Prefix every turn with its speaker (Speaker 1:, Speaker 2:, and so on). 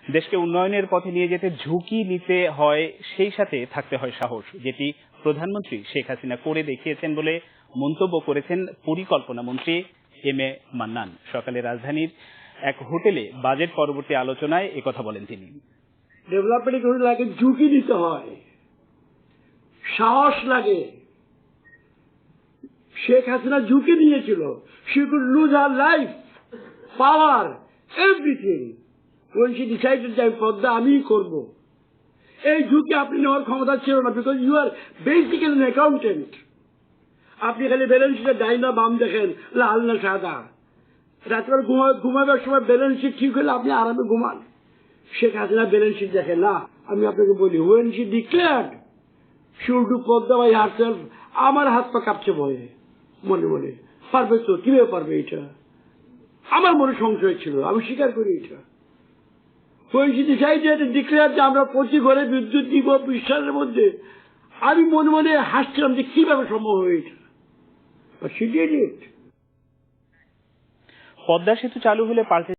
Speaker 1: দেশকে উন্নয়নের পথে নিয়ে যেতে ঝুঁকি নিতে হয়, সেই সাথে থাকতে হয় সাহস, যেটি প্রধানমন্ত্রী শেখ হাসিনা করে দেখিয়েছেন বলে মন্তব্য করেছেন পরিকল্পনা মন্ত্রী এম এ মান্নান। সকালে রাজধানীর এক হোটেলে বাজেট পরবর্তী আলোচনায় একথা বলেন তিনি।
Speaker 2: ডেভেলপমেন্ট করতে লাগে, ঝুঁকি নিতে হয়, সাহস লাগে। শেখ হাসিনা ঝুঁকি নিয়েছিল। She could lose her life, power, everything when she decided যে পদ্মা আমিই করব। এই ঝুঁকি আপনি নেওয়ার ক্ষমতা ছিল না, because you are basically an accountant. আপনি খালি ব্যালেন্স শিটে ডাই না বাম দেখেন, লাল না সাদা। রাত্রে ঘুমাবার সময় ব্যালেন্স শিট ঠিক হলে আপনি আরামে ঘুমান। শেখ হাসিনা ব্যালেন্স শিট দেখেন না। আমি আপনাকে বলি, when she declared she would do Padma by herself, আমার হাত পা কাঁপছে ভয়ে, মনে মনে। পারবে তো? কিভাবে পারবে এটা? আমার মনে সংশয় ছিল, আমি স্বীকার করি এটা। when she decided to declare যে আমরা প্রতি ঘরে বিদ্যুৎ দিব বিশ্বাসের মধ্যে, আমি মনে মনে হাসছিলাম যে কিভাবে সম্ভব হবে এটা। But she did it.
Speaker 1: Padma সেতু চালু হলে পাল্টে